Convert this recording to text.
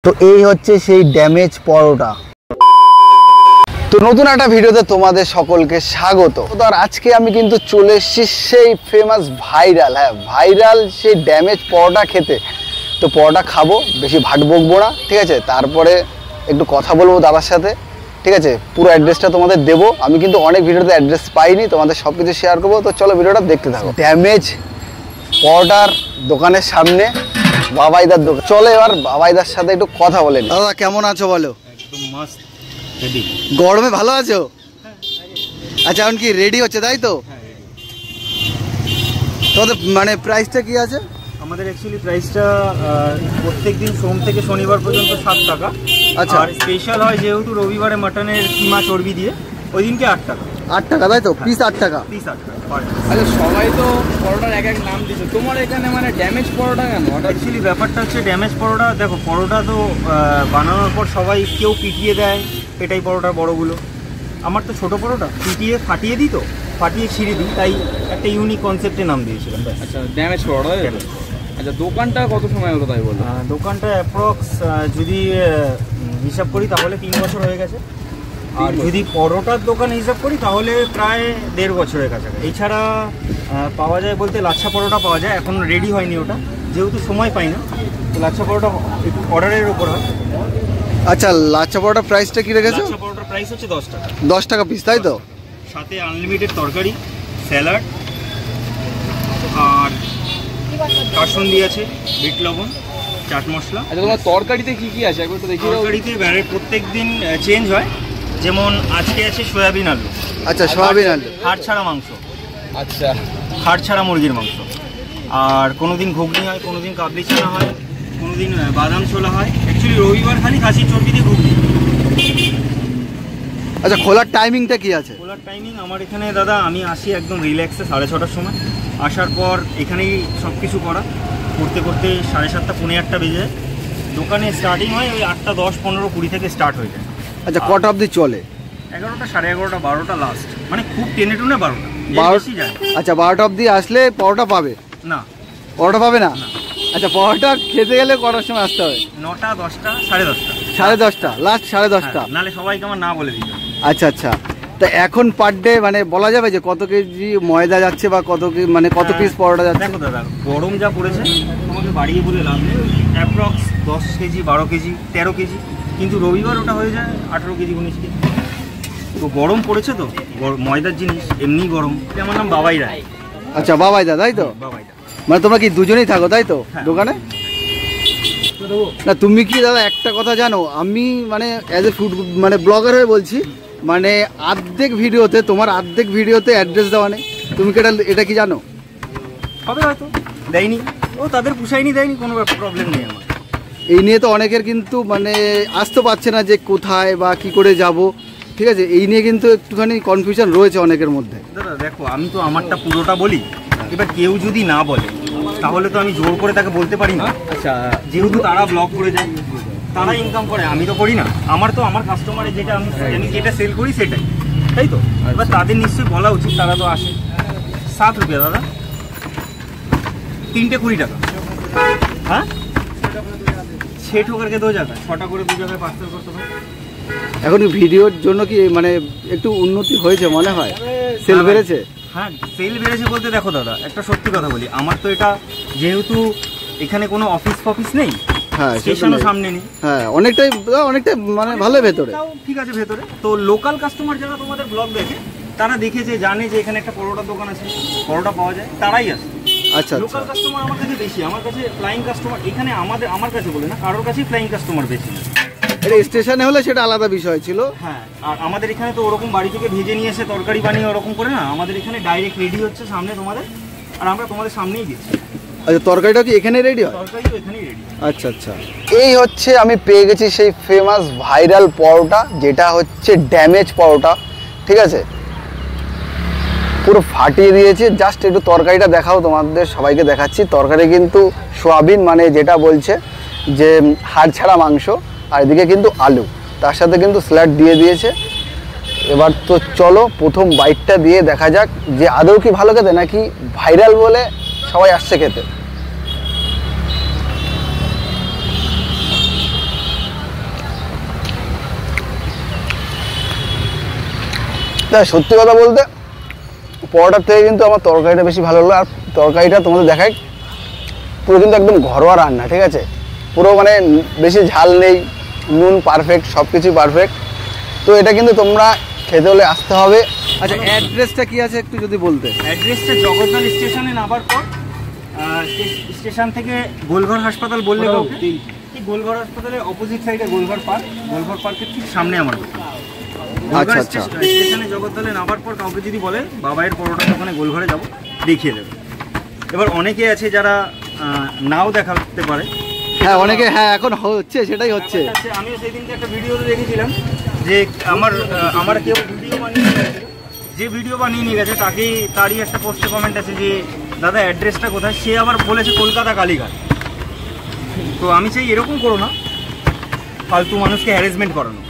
তো এই হচ্ছে সেই ড্যামেজ পরোটা। তো নতুন একটা ভিডিওতে তোমাদের সকলকে স্বাগত। তো আর আজকে আমি কিন্তু চলে এসেছি সেই ফেমাস ভাইরাল, ভাইরাল সেই ড্যামেজ পরোটা খেতে। তো পরোটা খাবো, বেশি ভাট বকবো না, ঠিক আছে। তারপরে একটু কথা বলবো দাদার সাথে, ঠিক আছে। পুরো অ্যাড্রেসটা তোমাদের দেবো। আমি কিন্তু অনেক ভিডিওতে অ্যাড্রেস পাইনি, তোমাদের সব কিছু শেয়ার করবো। তো চলো ভিডিওটা দেখতে থাকো। ড্যামেজ পরোটার দোকানের সামনে বাবাইদার দোকান। চলো এবার বাবাইদার সাথে একটু কথা বলে নি। দাদা কেমন আছো বলো? একদম মাস্ট রেডি। গরমে ভালো আছো? আচ্ছা এখন কি রেডি হচ্ছে তাই তো? তোমাদের মানে প্রাইসটা কি আছে? আমাদের অ্যাকচুয়ালি প্রাইসটা প্রত্যেকদিন সোম থেকে শনিবার পর্যন্ত 7 টাকা। আচ্ছা, আর স্পেশাল হয় যেহেতু রবিবারে মাটনের কিমা চর্বি দিয়ে, ওই দিনকে 8 টাকা। 8 টাকা তাই তো? পিস 8 টাকা? পিস 8 টাকা। আচ্ছা, সবাই তো পরোটার এক এক নাম দিচ্ছে, তোমার এখানে মানে ড্যামেজ পরোটা কেন? অ্যাকচুয়ালি ব্যাপারটা হচ্ছে ড্যামেজ পরোটা। দেখো, পরোটা তো বানানোর পর সবাই কেউ পিটিয়ে দেয়, এটাই পরোটার বড়গুলো। আমার তো ছোটো পরোটা পিটিয়ে ফাটিয়ে দিই, তো ফাটিয়ে ছিঁড়ে দিই, তাই একটা ইউনিক কনসেপ্টে নাম দিয়েছিলাম। আচ্ছা, ড্যামেজ পরোটা। আচ্ছা, দোকানটা কত সময় হলো তাই বলো? দোকানটা অ্যাপ্রক্স যদি হিসাব করি তাহলে 3 বছর হয়ে গেছে। আর যদি পরোটার দোকান হিসাব করি তাহলে প্রায় 1.5 বছরের কাছাকাছি। এছাড়া পাওয়া যায় বলতে লাচ্ছা পরোটা পাওয়া যায়, এখন রেডি হয়নি ওটা, যেহেতু সময় পাই না। তো লাচ্ছা পরোটা একটু অর্ডারের ওপর হয়। আচ্ছা, লাচ্ছা পরোটার প্রাইসটা কি রেখেছো? লাচ্ছা পরোটার প্রাইস হচ্ছে 10 টাকা। 10 টাকা পিস তাই তো? সাথে আনলিমিটেড তরকারি, স্যালাড, আর কাসুন্দি আছে, বিট লবণ, চাট মশলা। আচ্ছা, তোমার তরকারিতে কি কি আছে একবার একটু দেখিয়ে দাও। তরকারিতে প্রত্যেক দিন চেঞ্জ হয়। যেমন আজকে আছে সয়াবিন আলু। আচ্ছা, সয়াবিন আলু, হাড় ছাড়া মাংস। আচ্ছা, হাড় ছাড়া মুরগির মাংস। আর কোনোদিন ঘুগনি হয়, কোনোদিন কাবলি চানা হয়, কোনোদিন বাদাম ছোলা হয়। অ্যাকচুয়ালি রবিবার খালি খাসির চর্বি দিয়ে ঘুগনি। আচ্ছা, খোলার টাইমিংটা কি আছে? খোলার টাইমিং আমার এখানে দাদা, আমি আসি একদম রিল্যাক্সে 6:30টার সময়। আসার পর এখানেই সব কিছু করতে করতে 7:30 পৌনে 8টা বেজে যায়। দোকানে স্টার্টিং হয় ওই 8টা 10, 15, 20 থেকে স্টার্ট হয়ে যায়। আচ্ছা, কটা অবধি চলে? 11টা, 11:30, 12টা লাস্ট, মানে খুব টেনে টুনে 12টা। আচ্ছা, 12টা অবধি আসলে পরোটা পাবে না? পরোটা পাবে না? আচ্ছা, পরোটা খেতে গেলে কটার সময় আসতে হবে? 9টা, 10টা, 10:30টা। 10:30টা লাস্ট? 10:30টা? নাহলে সবাইকে আমার না বলে দিতে। আচ্ছা আচ্ছা, তা এখন পার ডে মানে বলা যাবে যে কত কেজি ময়দা যাচ্ছে বা কত মানে কত পিস পরোটা যাচ্ছে? দেখো দাদা, গরম যা পড়েছে, তোমাকে বাড়িয়ে বলে লাভ নেই। অ্যাপ্রক্স 10 কেজি, 12 কেজি, 13 কেজি, কিন্তু রবিবার ওটা হয়ে যায় 18 কেজি, 19 কেজি। তো গরম পড়েছে, তো ময়দার জিনিস এমনি গরম। আমার নাম বাবাই রায়। আচ্ছা, বাবাইদা তাই তো? বাবাইদা। মানে তোমরা কি দুজনেই থাকো তাই তো দোকানে? না, তুমি কি দাদা একটা কথা জানো, আমি মানে অ্যাজ এ ফুড মানে ব্লগার হয়ে বলছি, মানে তোমার অর্ধেক ভিডিওতে অ্যাড্রেস দেওয়া নেই। তুমি কি এটা কি জানো? হবে হয়তো, দেয়নি, ও তাদের পুষায়নি, দেয়নি, কোনো প্রবলেম নেই আমার। এই নিয়ে তো অনেকের কিন্তু মানে আসতে পারছে না যে কোথায় বা কি করে যাব, ঠিক আছে। এই নিয়ে কিন্তু একটুখানি কনফিউশন রয়েছে অনেকের মধ্যে। দাদা দেখো, আমি তো আমারটা পুরোটা বলি, এবার কেউ যদি না বলে তাহলে তো আমি জোর করে তাকে বলতে পারি না। আচ্ছা, যেহেতু তারা ব্লগ করে যায়, তারা ইনকাম করে, আমি তো করি না। আমার কাস্টমারে যেটা আমি যেটা সেল করি সেটাই, তাই তো? এবার তাদের নিশ্চয়ই বলা উচিত, তারা তো আসে। 7 রুপিয়া দাদা, 3টে 20 টাকা। হ্যাঁ, 6 ठोकर के 2 जगह, 6টা করে 2 জায়গায় পার্সেল করতে হবে। এখন ভিডিওর জন্য কি মানে একটু উন্নতি হয়েছে মনে হয়? সেল বেড়েছে? হ্যাঁ, সেল বেড়েছে বলতে দেখো দাদা, একটা সত্যি কথা বলি, আমার তো এটা যেহেতু এখানে কোনো অফিস নেই, হ্যাঁ, স্টেশনও সামনে নেই, হ্যাঁ, অনেকটাই মানে ভালো ভেতরে। ঠিক আছে, ভেতরে তো লোকাল কাস্টমার যারা তোমাদের ব্লগ দেখে, তারা দেখেছে, জানে যে এখানে একটা পরোটার দোকান আছে, পরোটা পাওয়া যায়, তারাই আসে। আচ্ছা, লোকাল কাস্টমার আমার কাছে বেশি, আমার কাছে ফ্লাইং কাস্টমার এখানে আমার কাছে বলে না, কারোর কাছেই ফ্লাইং কাস্টমার বেশি। এটা স্টেশনে হলে সেটা আলাদা বিষয় ছিল। হ্যাঁ, আর আমাদের এখানে তো ওরকম বাড়ি থেকে ভেজে নিয়ে এসে তরকারি বানিয়ে ওরকম করে না, আমাদের এখানে ডাইরেক্ট রেডি হচ্ছে সামনে তোমাদের, আর আমরা তোমাদের সামনেই দিচ্ছি। আচ্ছা, তরকারিটা কি এখানে রেডি হয়? তরকারি তো এখানেই রেডি। আচ্ছা আচ্ছা, এই হচ্ছে আমি পেয়ে গেছি সেই ফেমাস ভাইরাল পরোটা, যেটা হচ্ছে ড্যামেজ পরোটা, ঠিক আছে। পুরো ফাটিয়ে দিয়েছে। জাস্ট একটু তরকারিটা দেখাও, তোমাদের সবাইকে দেখাচ্ছি। তরকারি কিন্তু সোয়াবিন, মানে যেটা বলছে যে হাড় ছাড়া মাংস, আর এদিকে কিন্তু আলু, তার সাথে কিন্তু স্যালাড দিয়ে দিয়েছে। এবার তো চলো প্রথম বাইটটা দিয়ে দেখা যাক যে আদৌ কি ভালো খেতে, নাকি ভাইরাল বলে সবাই আসছে খেতে। তা সত্যি কথা বলতে পরোটার থেকে কিন্তু আমার তরকারিটা বেশি ভালো লাগলো। আর তরকারিটা তোমাদের দেখাই, পুরো কিন্তু একদম ঘরোয়া রান্না, ঠিক আছে? পুরো মানে বেশি ঝাল নেই, নুন পারফেক্ট, সব কিছুই পারফেক্ট। তো এটা কিন্তু তোমরা খেতে হলে আসতে হবে। আচ্ছা, অ্যাড্রেসটা কি আছে একটু যদি বলতে? অ্যাড্রেসটা জগদ্দল স্টেশনে নামার পর স্টেশন থেকে গোলঘর হাসপাতাল বললে কাউকে, কি গোলঘর হাসপাতালের অপোজিট সাইডে গোলঘর পার্কের ঠিক সামনে আমার দোকান। আচ্ছা আচ্ছা, স্টেশনে জগদ্দলে নামার পর কাউকে যদি বলে বাবাইয়ের পরোটার দোকানে গোলঘরে যাবো, দেখিয়ে দেবে। এবার অনেকে আছে যারা নাও দেখাতে পারে। হ্যাঁ অনেকে, হ্যাঁ এখন হচ্ছে, সেটাই হচ্ছে। আমিও সেই দিনকে একটা ভিডিও দেখেছিলাম যে আমার কেউ ভিডিও বানিয়ে নিয়ে গেছে, যে ভিডিও বানিয়ে নিয়ে গেছে তারই একটা পোস্টে কমেন্ট আছে যে দাদা অ্যাড্রেসটা কোথায়, সে আবার বলেছে কলকাতা কালীঘাট। তো আমি চাই এরকম করো না, ফালতু মানুষকে হ্যারাসমেন্ট করানো।